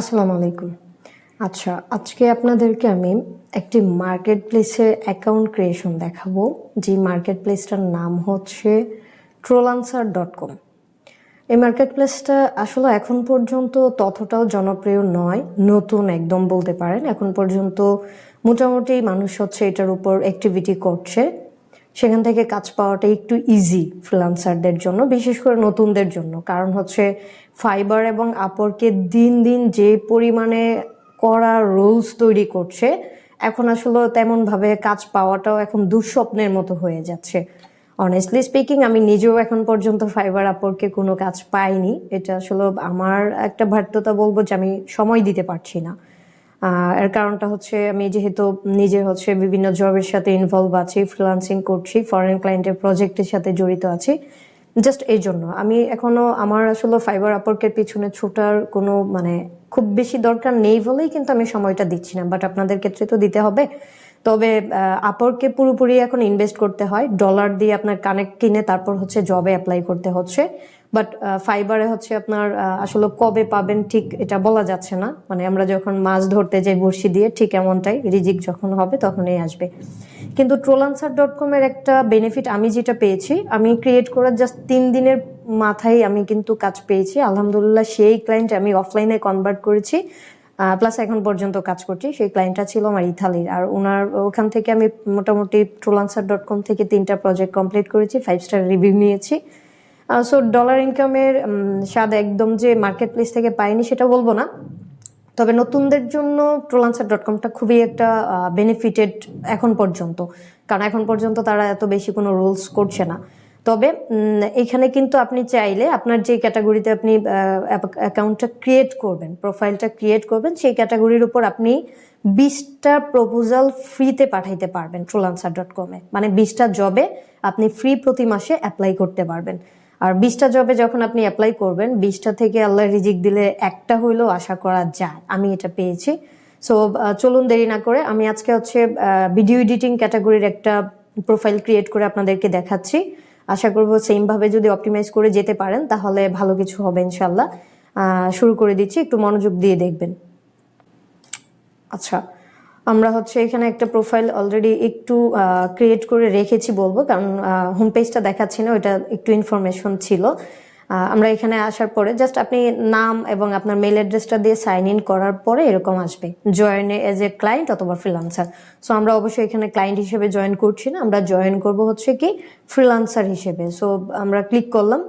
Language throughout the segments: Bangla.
আসসালামু আলাইকুম। আচ্ছা, আজকে আপনাদেরকে আমি একটি মার্কেট প্লেসের অ্যাকাউন্ট ক্রিয়েশন দেখাবো। যে মার্কেট প্লেসটার নাম হচ্ছে trollanswer.com। এই মার্কেট প্লেসটা আসলে এখন পর্যন্ত ততটাও জনপ্রিয় নয়, নতুন একদম বলতে পারেন। এখন পর্যন্ত মোটামুটি মানুষ হচ্ছে এটার উপর অ্যাক্টিভিটি করছে। সেখান থেকে কাজ পাওয়াটা একটু ইজি ফ্রিল্যান্সারদের জন্য, বিশেষ করে নতুনদের জন্য। কারণ হচ্ছে ফাইবার এবং আপওয়ার্কে দিন দিন যে পরিমাণে করা রুলস তৈরি করছে, এখন আসলে তেমনভাবে কাজ পাওয়াটাও এখন দুঃস্বপ্নের মতো হয়ে যাচ্ছে। অনেস্টলি স্পিকিং, আমি নিজেও এখন পর্যন্ত ফাইবার আপওয়ার্কে কোনো কাজ পাইনি। এটা আসলে আমার একটা ব্যর্থতা বলবো যে আমি সময় দিতে পারছি না। এর কারণটা হচ্ছে আমি যেহেতু নিজে হচ্ছে বিভিন্ন জবের সাথে ইনভলভ আছি, ফ্রিল্যান্সিং করছি, ফরেন ক্লায়েন্টের প্রজেক্টের সাথে জড়িত আছি। জাস্ট এই জন্য আমি এখনো আমার আসলে ফাইবার আপওয়ার্কের পিছনে ছোটার কোনো খুব বেশি দরকার নেই বলেই কিন্তু আমি সময়টা দিচ্ছি না। বাট আপনাদের ক্ষেত্রে তো দিতে হবে। তবে আপওয়ার্কে পুরোপুরি এখন ইনভেস্ট করতে হয়, ডলার দিয়ে আপনার কানেক্ট কিনে তারপর হচ্ছে জবে অ্যাপ্লাই করতে হচ্ছে। বাট ফাইবারে হচ্ছে আপনার আসলে কবে পাবেন ঠিক এটা বলা যাচ্ছে না। আমরা যখন মাছ ধরতে যাই বড়শি দিয়ে, ঠিক এমনটাই রিজিক যখন হবে তখনই আসবে। কিন্তু trollanswer.com এর একটা বেনিফিট আমি যেটা পেয়েছি, আমি ক্রিয়েট করার জাস্ট 3 দিনের মাথায় আমি কিন্তু কাজ পেয়েছি আলহামদুলিল্লাহ। সেই ক্লায়েন্ট আমি অফলাইনে কনভার্ট করেছি, প্লাস এখন পর্যন্ত কাজ করছি। সেই ক্লায়েন্টটা ছিল আমার ইতালির, আর ওখান থেকে আমি মোটামুটি trollanswer.com থেকে 3টা প্রজেক্ট কমপ্লিট করেছি, 5 স্টার রিভিউ নিয়েছি। সো ডলার ইনকামের স্বাদ একদম যে মার্কেট প্লেস থেকে পাইনি সেটা বলবো না। তবে নতুনদের জন্য trollanswer.comটা খুবই একটা বেনিফিটেড এখন পর্যন্ত, কারণ এখন পর্যন্ত তারা এত বেশি কোনো রুলস করছে না। তবে এখানে কিন্তু আপনি চাইলে আপনার যে ক্যাটাগরিতে আপনি অ্যাকাউন্টটা ক্রিয়েট করবেন, প্রোফাইলটা ক্রিয়েট করবেন, সেই ক্যাটাগরির উপর আপনি 20টা প্রপোজাল ফ্রিতে পাঠাইতে পারবেন trollanswer.com-এ। 20টা জবে আপনি ফ্রি প্রতি মাসে অ্যাপ্লাই করতে পারবেন। আর 20টা জবে যখন আপনি অ্যাপ্লাই করবেন, 20টা থেকে আল্লাহ রিজিক দিলে একটা হইলেও আশা করা যায়। আমি এটা পেয়েছি। সো চলুন দেরি না করে আমি আজকে হচ্ছে ভিডিও এডিটিং ক্যাটাগরির একটা প্রোফাইল ক্রিয়েট করে আপনাদেরকে দেখাচ্ছি। আশা করবো সেমভাবে যদি অপটিমাইজ করে যেতে পারেন তাহলে ভালো কিছু হবে ইনশাল্লাহ। শুরু করে দিচ্ছি, একটু মনোযোগ দিয়ে দেখবেন। আচ্ছা, আমরা হচ্ছে এখানে একটা প্রোফাইল অলরেডি একটু ক্রিয়েট করে রেখেছি বলবো, কারণ হোম পেজটা দেখাচ্ছি না, ওইটা একটু ইনফরমেশন ছিল। আমরা এখানে আসার পরে জাস্ট আপনি নাম এবং আপনার মেল অ্যাড্রেসটা দিয়ে সাইন ইন করার পরে এরকম আসবে, জয়েন এজ এ ক্লায়েন্ট অথবা ফ্রিল্যান্সার। সো আমরা অবশ্যই এখানে ক্লায়েন্ট হিসেবে জয়েন করছি না, আমরা জয়েন করব হচ্ছে কি ফ্রিল্যান্সার হিসেবে। সো আমরা ক্লিক করলাম,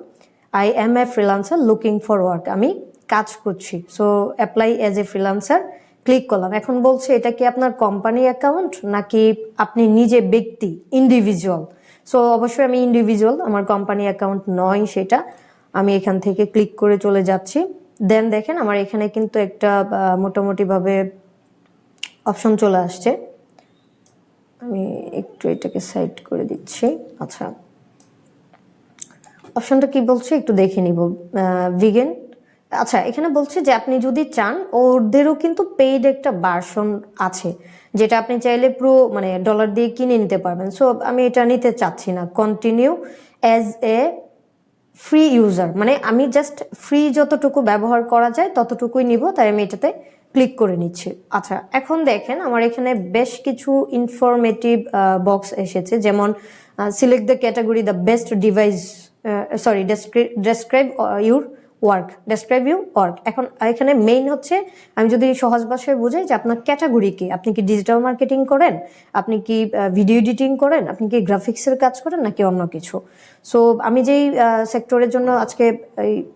I M a freelancer looking for work, আমি কাজ করছি। So apply as a freelancer click করলাম। এখন বলছে এটা কি আপনার কোম্পানি অ্যাকাউন্ট নাকি আপনি নিজে ব্যক্তি, ইন্ডিভিজুয়াল। সো অবশ্যই আমি ইন্ডিভিজুয়াল, আমার কোম্পানি অ্যাকাউন্ট নয় সেটা। আমি এখান থেকে ক্লিক করে চলে যাচ্ছি। দেন দেখেন আমার এখানে কিন্তু একটা মোটামুটিভাবে অপশন চলে আসছে। আমি একটু এটাকে সাইড করে দিচ্ছি। আচ্ছা, অপশনটা কি বলছে একটু দেখে নিব। ভিগান। আচ্ছা, এখানে বলছে যে আপনি যদি চান, ওদেরও কিন্তু পেইড একটা ভার্সন আছে যেটা আপনি চাইলে পুরো ডলার দিয়ে কিনে নিতে পারবেন। সো আমি এটা নিতে চাচ্ছি না, continue as a free user, আমি জাস্ট ফ্রি যতটুকু ব্যবহার করা যায় ততটুকুই নিব, তাই আমি এটাতে ক্লিক করে নিচ্ছি। আচ্ছা, এখন দেখেন আমার এখানে বেশ কিছু ইনফরমেটিভ বক্স এসেছে, যেমন select the category, the best device, describe your work, describe you work. এখন এখানে মেইন হচ্ছে, আমি যদি সহজ ভাষায় বুঝাই, যে আপনার ক্যাটাগরি কি, আপনি কি ডিজিটাল মার্কেটিং করেন, আপনি কি ভিডিও এডিটিং করেন, আপনি কি গ্রাফিক্সের কাজ করেন নাকি অন্য কিছু। সো আমি যেই সেক্টরের জন্য আজকে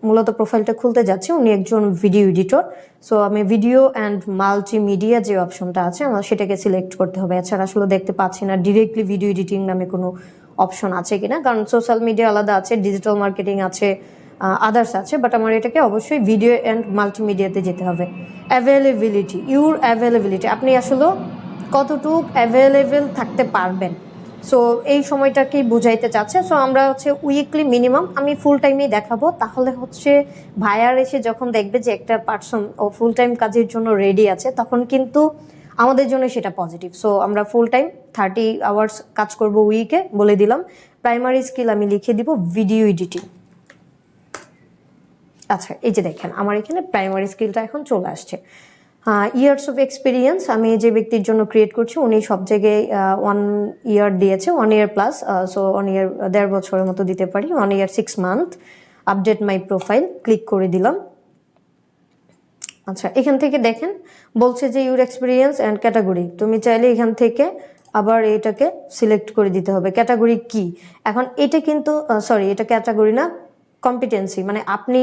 মূলত প্রোফাইলটা খুলতে যাচ্ছি, উনি একজন ভিডিও এডিটর। সো আমি ভিডিও অ্যান্ড মাল্টিমিডিয়া যে অপশনটা আছে আমার সেটাকে সিলেক্ট করতে হবে। এছাড়া আসলে দেখতে পাচ্ছি না ডিরেক্টলি ভিডিও এডিটিং নামে কোনো অপশন আছে কিনা, কারণ সোশ্যাল মিডিয়া আলাদা আছে, ডিজিটাল মার্কেটিং আছে, আদার্স আছে। বাট আমার এটাকে অবশ্যই ভিডিও অ্যান্ড মাল্টিমিডিয়াতে যেতে হবে। অ্যাভেলেবিলিটি, ইউর অ্যাভেলেবিলিটি, আপনি আসলে কতটুক অ্যাভেলেবেল থাকতে পারবেন। সো এই সময়টাকেই বুঝাইতে চাচ্ছে। সো আমরা হচ্ছে উইকলি মিনিমাম, আমি ফুল টাইমেই দেখাবো, তাহলে হচ্ছে ভাইয়ার এসে যখন দেখবে যে একটা পার্সন ও ফুল টাইম কাজের জন্য রেডি আছে, তখন কিন্তু আমাদের জন্য সেটা পজিটিভ। সো আমরা ফুল টাইম 30 আওয়ার্স কাজ করব উইকে, বলে দিলাম। প্রাইমারি স্কিল আমি লিখে দিব ভিডিও এডিটিং। আচ্ছা, এই যে দেখেন আমার এখানে প্রাইমারি স্কিলটা এখন চলে আসছে। ইয়ার্স অফ এক্সপিরিয়েন্স আমি যে ব্যক্তির জন্য ক্রিয়েট করছি উনি সব জায়গায় 1 ইয়ার দিয়েছে, 1 ইয়ার প্লাস, সো 1 ইয়ার 1.5 বছরের মতো দিতে পারি, 1 ইয়ার 6 মান্থ। আপডেট মাই প্রোফাইল ক্লিক করে দিলাম। আচ্ছা, এখান থেকে দেখেন বলছে যে ইউর এক্সপিরিয়েন্স অ্যান্ড ক্যাটাগরি, তুমি চাইলে এখান থেকে আবার এটাকে সিলেক্ট করে দিতে হবে ক্যাটাগরি কি। এখন এটা কিন্তু সরি, এটা ক্যাটাগরি না, কম্পিটেন্সি, মানে আপনি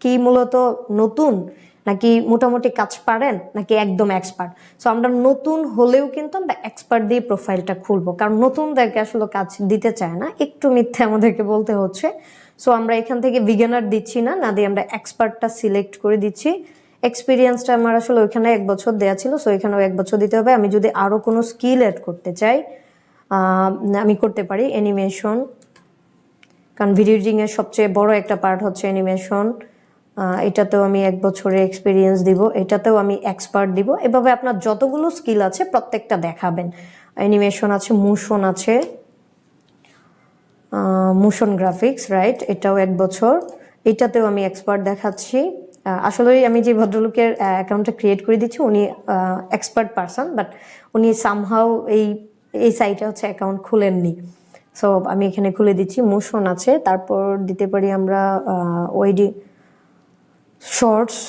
কি মূলত নতুন নাকি মোটামুটি কাজ পারেন নাকি একদম এক্সপার্ট। সো আমরা নতুন হলেও কিন্তু আমরা এক্সপার্ট দিয়ে প্রোফাইলটা খুলবো, কারণ নতুনদেরকে আসলে কাজ দিতে চায় না, একটু মিথ্যে আমাদেরকে বলতে হচ্ছে। সো আমরা এখান থেকে বিগিনার দিচ্ছি না, না দিয়ে আমরা এক্সপার্টটা সিলেক্ট করে দিচ্ছি। এক্সপিরিয়েন্সটা আমার আসলে ওইখানে 1 বছর দেওয়া ছিল, সো এখানেও 1 বছর দিতে হবে। আমি যদি আরও কোনো স্কিল অ্যাড করতে চাই আমি করতে পারি অ্যানিমেশন, কারণ ভিডিও এডিটিংয়ের সবচেয়ে বড় একটা পার্ট হচ্ছে অ্যানিমেশন। এটাতেও আমি 1 বছরের এক্সপিরিয়েন্স দিব, এটাতেও আমি এক্সপার্ট দিব। এভাবে আপনার যতগুলো স্কিল আছে প্রত্যেকটা দেখাবেন। অ্যানিমেশন আছে, মোশন আছে, মোশন গ্রাফিক্স, রাইট, এটাও 1 বছর, এটাতেও আমি এক্সপার্ট দেখাচ্ছি। আসলে আমি যে ভদ্রলোকের অ্যাকাউন্টটা ক্রিয়েট করে দিচ্ছি উনি এক্সপার্ট পারসন, বাট উনি সামহাও এই সাইটে হচ্ছে অ্যাকাউন্ট খুলেননি। সো আমি এখানে খুলে দিচ্ছি। মোশন আছে, তারপর দিতে পারি আমরা ওইডি শর্টস।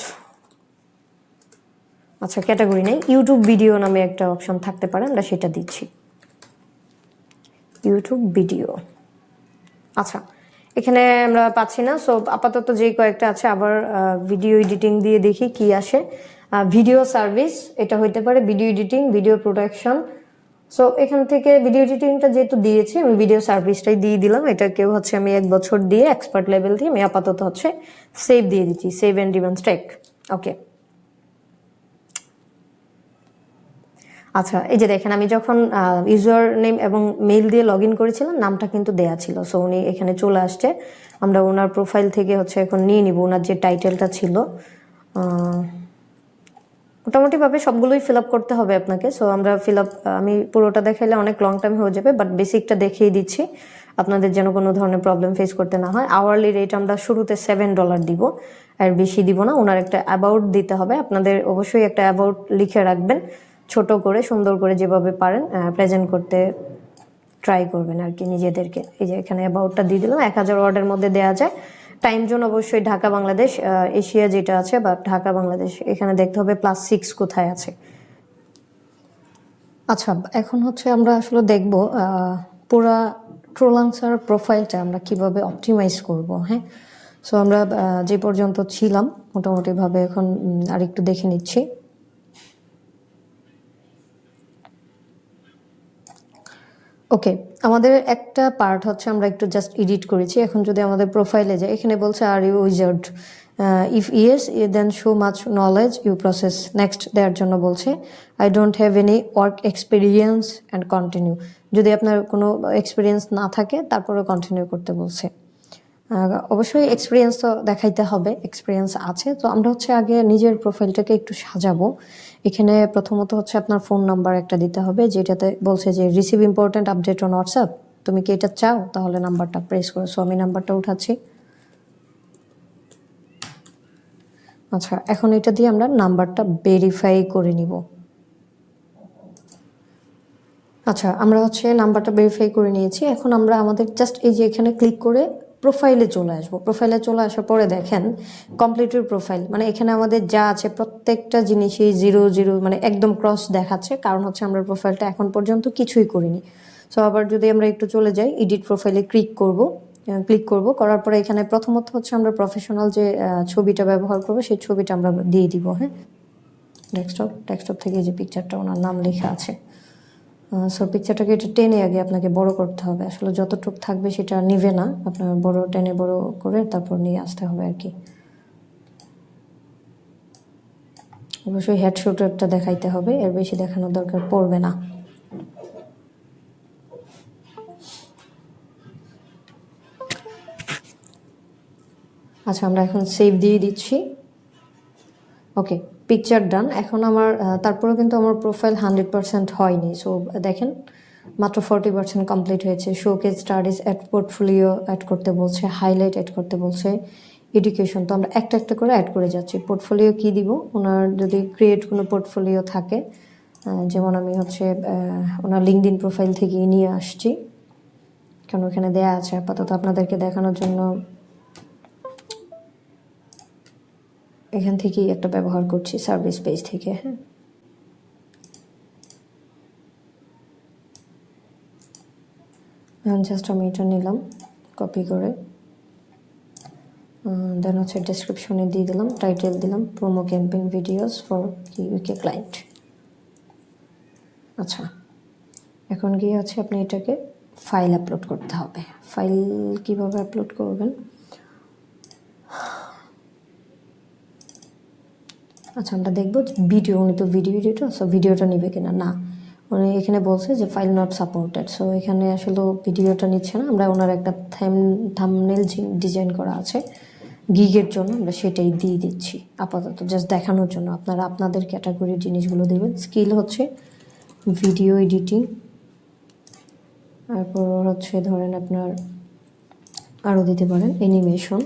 আচ্ছা, ক্যাটাগরি নেই, ইউটিউব ভিডিও নামে একটা অপশন থাকতে পারে, আমরা সেটা দিচ্ছি, ইউটিউব ভিডিও। আচ্ছা, এখানে আমরা পাচ্ছি না, সো আপাতত যে কয়েকটা আছে আবার ভিডিও এডিটিং দিয়ে দেখি কি আসে। ভিডিও সার্ভিস, এটা হইতে পারে video editing, video production. So এখান থেকে ভিডিও এডিটিংটা যেহেতু দিয়েছি আমি ভিডিও সার্ভিসটাই দিয়ে দিলাম। এটাকেও হচ্ছে আমি 1 বছর দিয়ে এক্সপার্ট লেভেল দিয়ে আমি আপাতত হচ্ছে সেভ দিয়ে দিচ্ছি, সেভ অ্যান্ড ডিমান্ড স্ট্রাইক। ওকে, আচ্ছা, এই যে দেখেন আমি যখন ইউজার নেম এবং মেইল দিয়ে লগ ইন করেছিলাম নামটা কিন্তু দেয়া ছিল, সো উনি এখানে চলে আসছে। আমরা ওনার প্রোফাইল থেকে হচ্ছে এখন নিয়ে নিব ওনার যে টাইটেলটা ছিল। মোটামুটিভাবে সবগুলোই ফিল আপ করতে হবে আপনাকে। সো আমরা ফিল আপ, আমি পুরোটা দেখাইলে অনেক লং টাইম হয়ে যাবে, বাট বেসিকটা দেখিয়ে দিচ্ছি আপনাদের যেন কোনো ধরনের প্রবলেম ফেস করতে না হয়। আওয়ারলি রেট আমরা শুরুতে $7 দিব, আর বেশি দিব না। ওনার একটা অ্যাবাউট দিতে হবে, আপনাদের অবশ্যই একটা অ্যাবাউট লিখে রাখবেন, ছোট করে সুন্দর করে যেভাবে পারেন প্রেজেন্ট করতে ট্রাই করবেন আর কি নিজেদেরকে। এই যে এখানে অ্যাবাউটটা দিয়ে দিলাম, 1000 ওয়ার্ডের মধ্যে দেওয়া যায়। টাইম জোন অবশ্যই ঢাকা বাংলাদেশ, এশিয়া যেটা আছে বা ঢাকা বাংলাদেশ, এখানে দেখতে হবে +6 কোথায় আছে। আচ্ছা, এখন হচ্ছে আমরা আসলে দেখব পুরা ট্রোলান্সার প্রোফাইলটা আমরা কিভাবে অপটিমাইজ করব। হ্যাঁ, সো আমরা যে পর্যন্ত ছিলাম মোটামুটিভাবে এখন আরেকটু দেখে নিচ্ছি। ওকে, আমাদের একটা পার্ট হচ্ছে আমরা একটু জাস্ট এডিট করেছি। এখন যদি আমাদের প্রোফাইলে যাই, এখানে বলছে are you wizard, if yes then show much knowledge you process, next দেওয়ার জন্য বলছে। I don't have any work experience and continue, যদি আপনার কোনো এক্সপিরিয়েন্স না থাকে তারপরে কন্টিনিউ করতে বলছে। অবশ্যই এক্সপিরিয়েন্স তো দেখাইতে হবে, এক্সপিরিয়েন্স আছে। তো আমরা হচ্ছে আগে নিজের প্রোফাইলটাকে একটু সাজাবো। এখানে প্রথমত হচ্ছে আপনার ফোন নাম্বার একটা দিতে হবে, যেটাতে বলছে যে receive important update on WhatsApp, তুমি কি এটা চাও, তাহলে নাম্বারটা প্রেস করো। সো আমি নাম্বারটা উঠাচ্ছি। আচ্ছা, এখন এটা দিয়ে আমরা নাম্বারটা ভেরিফাই করে নিব। আচ্ছা, আমরা হচ্ছে নাম্বারটা ভেরিফাই করে নিয়েছি। এখন আমরা আমাদের জাস্ট এই যে এখানে ক্লিক করে প্রোফাইলে চলে আসবো। প্রোফাইলে চলে আসার পরে দেখেন কমপ্লিট ইউর প্রোফাইল, মানে এখানে আমাদের যা আছে প্রত্যেকটা জিনিসই 0 0, মানে একদম ক্রস দেখাচ্ছে, কারণ হচ্ছে আমরা প্রোফাইলটা এখন পর্যন্ত কিছুই করিনি। সো আবার যদি আমরা একটু চলে যাই, এডিট প্রোফাইলে ক্লিক করব, করার পরে এখানে প্রথমত হচ্ছে আমরা প্রফেশনাল যে ছবিটা ব্যবহার করবো সেই ছবিটা আমরা দিয়ে দিব। হ্যাঁ, ডেস্কটপ থেকে যে পিকচারটা ওনার নাম লেখা আছে, সো পিকচারটাকে এটা টেনে আগে আপনাকে বড় করতে হবে। আসলে যতটুকু থাকবে সেটা নিবে না, আপনার বড় টেনে বড় করে তারপর নিয়ে আসতে হবে আর কি। অবশ্যই হেডশটটা দেখাইতে হবে, এর বেশি দেখানোর দরকার পড়বে না। আচ্ছা, আমরা এখন সেভ দিয়ে দিচ্ছি। ওকে, পিকচার ডান। এখন আমার তারপরেও কিন্তু আমার প্রোফাইল 100% হয়নি। সো দেখেন মাত্র 40% কমপ্লিট হয়েছে। Showcase studies add portfolio add করতে বলছে, হাইলাইট অ্যাড করতে বলছে, এডুকেশন, তো আমরা একটা একটা করে অ্যাড করে যাচ্ছি। পোর্টফোলিও কি দিব, ওনার যদি ক্রিয়েট কোনো পোর্টফোলিও থাকে, যেমন আমি হচ্ছে ওনার লিঙ্কডইন প্রোফাইল থেকে নিয়ে আসছি, কারণ ওখানে দেয়া আছে, আপাতত আপনাদেরকে দেখানোর জন্য এখান থেকেই একটা ব্যবহার করছি, সার্ভিস পেজ থেকে। হ্যাঁ, জাস্ট আমি এটা নিলাম কপি করে, দেন হচ্ছে ডেসক্রিপশনে দিয়ে দিলাম, টাইটেল দিলাম promo campaign videos for UK client. আচ্ছা, এখন গিয়ে হচ্ছে আপনি এটাকে ফাইল আপলোড করতে হবে। ফাইল কিভাবে আপলোড করবেন? আচ্ছা, আমরা দেখবো ভিডিও, উনি তো ভিডিও এডিটর, সো ভিডিওটা নিবে কিনা। না, উনি এখানে বলছে যে ফাইল নট সাপোর্টেড, সো এখানে আসলে ভিডিওটা নিচ্ছে না। আমরা ওনার একটা থাম্বনেল ডিজাইন করা আছে গিগের জন্য, আমরা সেটাই দিয়ে দিচ্ছি আপাতত, জাস্ট দেখানোর জন্য। আপনারা আপনাদের ক্যাটাগরির জিনিসগুলো দেবেন। স্কিল হচ্ছে ভিডিও এডিটিং, তারপর হচ্ছে ধরেন আপনার আরও দিতে পারেন অ্যানিমেশন,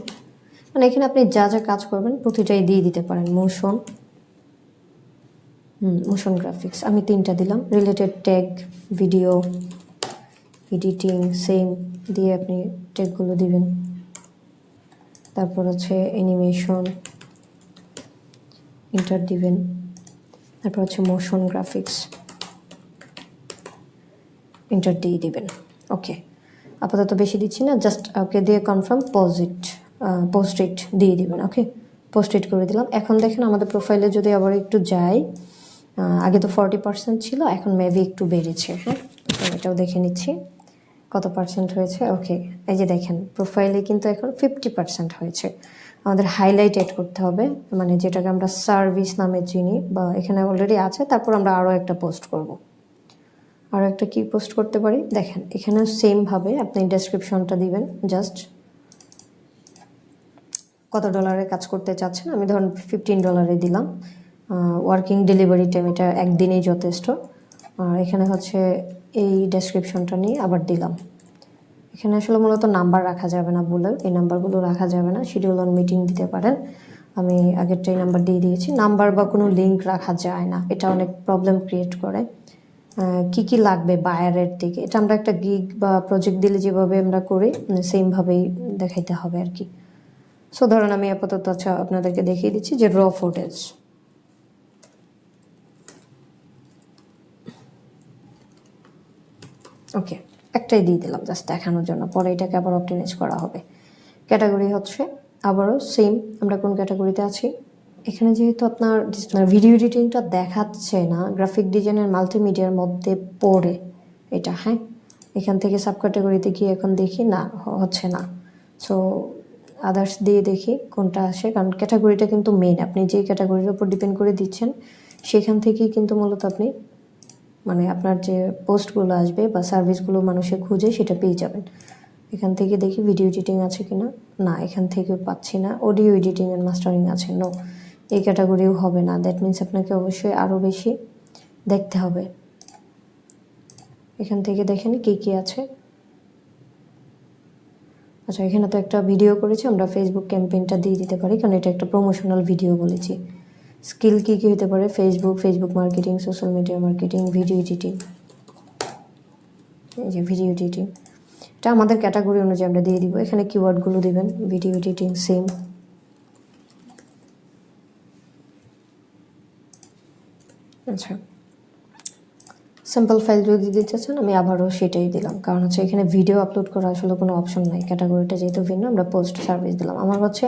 মানে এখানে আপনি যা যা কাজ করবেন প্রতিটাই দিয়ে দিতে পারেন। মোশন গ্রাফিক্স আমি 3টা দিলাম। Related tag, video editing, same দিয়ে আপনি ট্যাগগুলো দিবেন। তারপর হচ্ছে অ্যানিমেশন ইন্টার দিবেন। তারপর হচ্ছে মোশন গ্রাফিক্স ইন্টার দিয়ে দিবেন। ওকে, আপাতত বেশি দিচ্ছি না, জাস্ট ওকে দিয়ে কনফার্ম পোস্ট ইট দিয়ে দিবেন। ওকে, পোস্ট ইট করে দিলাম। এখন দেখেন আমাদের প্রোফাইলে যদি আবার একটু যাই, আগে তো 40% ছিল, এখন মেবি একটু বেড়েছে। হ্যাঁ, এটাও দেখে নিচ্ছি কত পার্সেন্ট হয়েছে। ওকে, এই যে দেখেন প্রোফাইলে কিন্তু এখন 50% হয়েছে। আমাদের হাইলাইট এড করতে হবে, মানে যেটাকে আমরা সার্ভিস নামে চিনি, বা এখানে অলরেডি আছে। তারপর আমরা আরও একটা পোস্ট করব। আরও একটা কি পোস্ট করতে পারি দেখেন, এখানে সেমভাবে আপনি ডেসক্রিপশনটা দিবেন। জাস্ট কত ডলারে কাজ করতে চাচ্ছেন, আমি ধরুন $15 দিলাম। ওয়ার্কিং ডেলিভারি টাইম, এটা একদিনেই যথেষ্ট। আর এখানে হচ্ছে এই ডেসক্রিপশনটা নিয়ে আবার দিলাম। এখানে আসলে মূলত নাম্বার রাখা যাবে না বলে, এই নাম্বারগুলো রাখা যাবে না। শিডিউল অন মিটিং দিতে পারেন, আমি আগেরটাই নাম্বার দিয়ে দিয়েছি। নাম্বার বা কোনো লিঙ্ক রাখা যায় না, এটা অনেক প্রবলেম ক্রিয়েট করে। কি কি লাগবে বায়ারের দিকে, এটা আমরা একটা গিগ বা প্রজেক্ট দিলে যেভাবে আমরা করি সেমভাবেই দেখাইতে হবে আর কি। সো ধরুন আমি আপাতত আচ্ছা আপনাদেরকে দেখিয়ে দিচ্ছি যে র ফুটেজ। ওকে, একটাই দিয়ে দিলাম জাস্ট দেখানোর জন্য, পরে এটাকে আবার অপটিমাইজ করা হবে। ক্যাটাগরি হচ্ছে আবারও সেম, আমরা কোন ক্যাটাগরিতে আছি। এখানে যেহেতু আপনার ভিডিও এডিটিংটা দেখাচ্ছে না, গ্রাফিক ডিজাইনের মাল্টিমিডিয়ার মধ্যে পড়ে এটা। হ্যাঁ, এখান থেকে সাব ক্যাটাগরিতে গিয়ে এখন দেখি না হচ্ছে না, সো আদার্স দিয়ে দেখি কোনটা আসে, কারণ ক্যাটাগরিটা কিন্তু মেন। আপনি যে ক্যাটাগরির উপর ডিপেন্ড করে দিচ্ছেন সেখান থেকেই কিন্তু মূলত আপনি মানে আপনার যে পোস্টগুলো আসবে বা সার্ভিসগুলো মানুষে খুঁজে সেটা পেয়ে যাবেন। এখান থেকে দেখি ভিডিও এডিটিং আছে কিনা, না এখান থেকেও পাচ্ছি না। অডিও এডিটিং অ্যান্ড মাস্টারিং আছে, নো, এই ক্যাটাগরিও হবে না। দ্যাট মিনস আপনাকে অবশ্যই আরও বেশি দেখতে হবে। এখান থেকে দেখেন কী কী আছে। আচ্ছা, এখানে তো একটা ভিডিও করেছি, আমরা ফেসবুক ক্যাম্পেইনটা দিয়ে দিতে পারি, কারণ এটা একটা প্রমোশনাল ভিডিও বলেছি। স্কিল কী কী হতে পারে, Facebook marketing, social media marketing, video editing. এই যে ভিডিও এডিটিং, এটা আমাদের ক্যাটাগরি অনুযায়ী আমরা দিয়ে দিব। এখানে কিওয়ার্ডগুলো দিবেন, ভিডিও এডিটিং সেম। আচ্ছা, সিম্পল ফাইল যদি দিতে চান আমি আবারও সেটাই দিলাম, কারণ হচ্ছে এখানে ভিডিও আপলোড করা আসলে কোনো অপশন নাই। ক্যাটাগরিটা যেহেতু ভিন্ন, আমরা পোস্ট সার্ভিস দিলাম। আমার হচ্ছে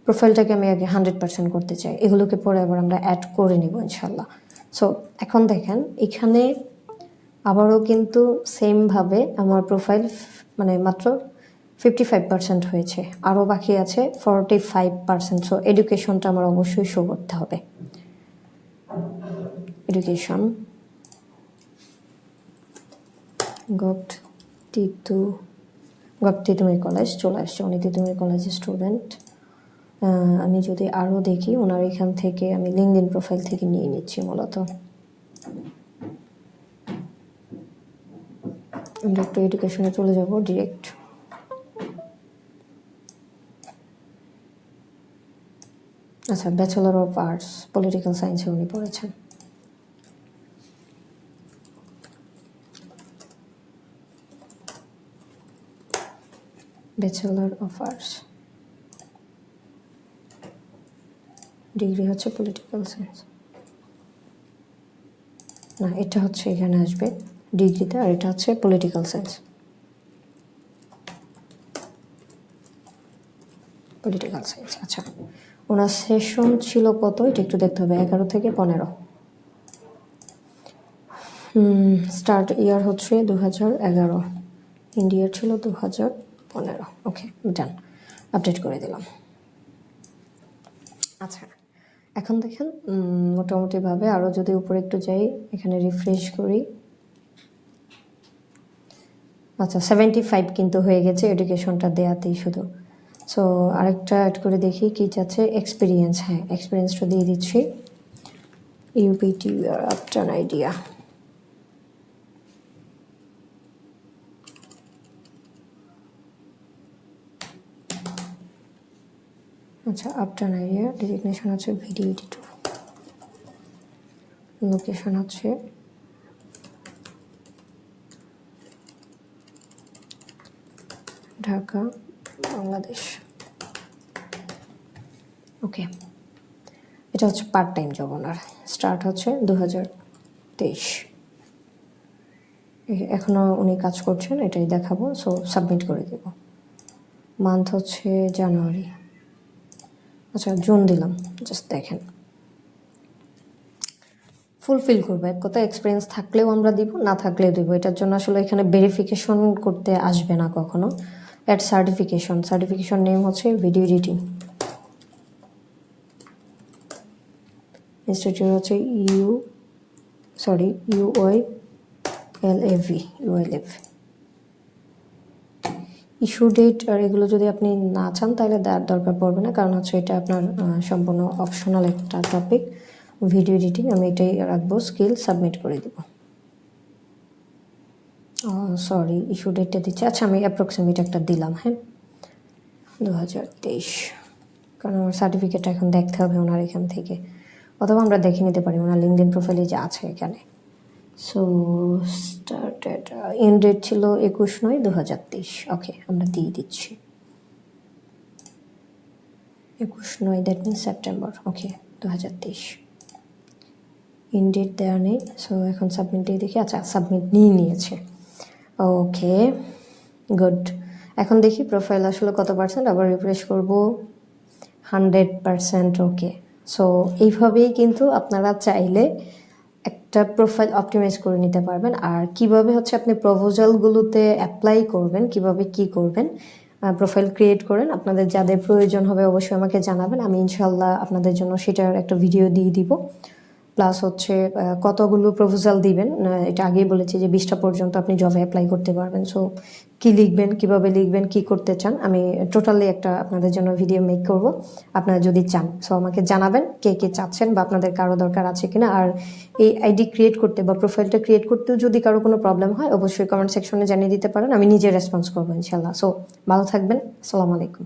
প্রোফাইলটাকে আমি আগে 100% করতে চাই, এগুলোকে পরে আবার আমরা অ্যাড করে নিব ইনশাল্লাহ। সো এখন দেখেন এখানে আবারও কিন্তু সেমভাবে আমার প্রোফাইল মানে মাত্র 55% হয়েছে, আরও বাকি আছে 45%। সো এডুকেশনটা আমার অবশ্যই শো করতে হবে। এডুকেশন গপ্তিতুমির কলেজ চলে আসছে, উনি তিতুমির কলেজের স্টুডেন্ট। আমি যদি আরও দেখি ওনার এখান থেকে আমি লিঙ্কডইন প্রোফাইল থেকে নিয়ে নিচ্ছি মূলত। আমরা একটু এডুকেশনে চলে যাব ডিরেক্ট। আচ্ছা, ব্যাচেলর অফ আর্টস পলিটিক্যাল সায়েন্সে উনি পড়েছেন। ব্যাচেলর অফ আর্টস, ডিগ্রি হচ্ছে পলিটিক্যাল সায়েন্স। না, এটা হচ্ছে এখানে আসবে ডিগ্রিতে, আর এটা হচ্ছে পলিটিক্যাল সায়েন্স। Political science. আচ্ছা, ওনার সেশন ছিল কত এটা একটু দেখতে হবে, 11 থেকে 15। স্টার্ট ইয়ার হচ্ছে 2011, ইন্ডিয়ার ছিল 2015। ওকে, ডান, আপডেট করে দিলাম। আচ্ছা, এখন দেখেন মোটামুটিভাবে আরও যদি উপরে একটু যাই, এখানে রিফ্রেশ করি। আচ্ছা, 75 কিন্তু হয়ে গেছে এডুকেশনটা দেয়াতেই শুধু। সো আরেকটা অ্যাড করে দেখি কি চাচ্ছে, এক্সপিরিয়েন্স। হ্যাঁ, এক্সপিরিয়েন্সটা দিয়ে দিচ্ছি। ইউপিটি আপ টু অ্যান আইডিয়া। আচ্ছা, up to an idea. Designation হচ্ছে ভিডিও এডিটর। লোকেশন হচ্ছে ঢাকা, বাংলাদেশ। ওকে, এটা হচ্ছে পার্ট টাইম জব ওনার। স্টার্ট হচ্ছে 2023। এখনও উনি কাজ করছেন, এটাই দেখাবো। সো সাবমিট করে দেব। মান্থ হচ্ছে জানুয়ারি। আচ্ছা, জুন দিলাম। জাস্ট দেখেন, ফুলফিল করবো। এক কথা, এক্সপিরিয়েন্স থাকলেও আমরা দিব, না থাকলেও দিব। এটার জন্য আসলে এখানে ভেরিফিকেশন করতে আসবে না কখনো। Add certification. সার্টিফিকেশন নেম হচ্ছে ভিডিও এডিটিং। ইনস্টিটিউট হচ্ছে UILAV। ইস্যু ডেট আর এগুলো যদি আপনি না চান তাহলে দেওয়ার দরকার পড়বে না, কারণ হচ্ছে এটা আপনার সম্পূর্ণ অপশনাল একটা টপিক। ভিডিও এডিটিং আমি এটাই রাখবো। স্কিল সাবমিট করে দেব। সরি, ইস্যু ডেটটা দিচ্ছে। আচ্ছা, আমি অ্যাপ্রক্সিমেট একটা দিলাম। হ্যাঁ, 2023, কারণ আমার সার্টিফিকেটটা এখন দেখতে হবে ওনার এখান থেকে, অথবা আমরা দেখে নিতে পারি ওনার লিঙ্কডইন প্রোফাইলে যে আছে এখানে। সো স্টার্টেড, এন্ড ডেট ছিল 21/9/2023। ওকে, আমরা দিয়ে দিচ্ছি 21/9, that means September. Okay, 2023। End date দেওয়া নেই। সো এখন সাবমিট দিয়ে দেখি। আচ্ছা, সাবমিট নিয়েছে। ওকে, গুড। এখন দেখি প্রোফাইল আসলে কত পার্সেন্ট। আবার রিফ্রেশ করব। 100%। ওকে, সো এইভাবেই কিন্তু আপনারা চাইলে একটা প্রোফাইল অপটিমাইজ করে নিতে পারবেন। আর কিভাবে হচ্ছে আপনি প্রপোজালগুলোতে অ্যাপ্লাই করবেন, কিভাবে কি করবেন, প্রোফাইল ক্রিয়েট করেন, আপনাদের যাদের প্রয়োজন হবে অবশ্যই আমাকে জানাবেন। আমি ইনশাল্লাহ আপনাদের জন্য সেটার একটা ভিডিও দিয়ে দিব। প্লাস হচ্ছে কতগুলো প্রপোজাল দিবেন, এটা আগেই বলেছি যে 20টা পর্যন্ত আপনি জবে অ্যাপ্লাই করতে পারবেন। সো কি লিখবেন, কিভাবে লিখবেন, কি করতে চান, আমি টোটালি একটা আপনাদের জন্য ভিডিও মেক করব আপনারা যদি চান। সো আমাকে জানাবেন কে কে চাচ্ছেন বা আপনাদের কারো দরকার আছে কিনা। আর এই আইডি ক্রিয়েট করতে বা প্রোফাইলটা ক্রিয়েট করতেও যদি কারো কোনো প্রবলেম হয় অবশ্যই কমেন্ট সেকশনে জানিয়ে দিতে পারেন, আমি নিজে রেসপন্স করবো ইনশাল্লাহ। সো ভালো থাকবেন। আসসালামু আলাইকুম।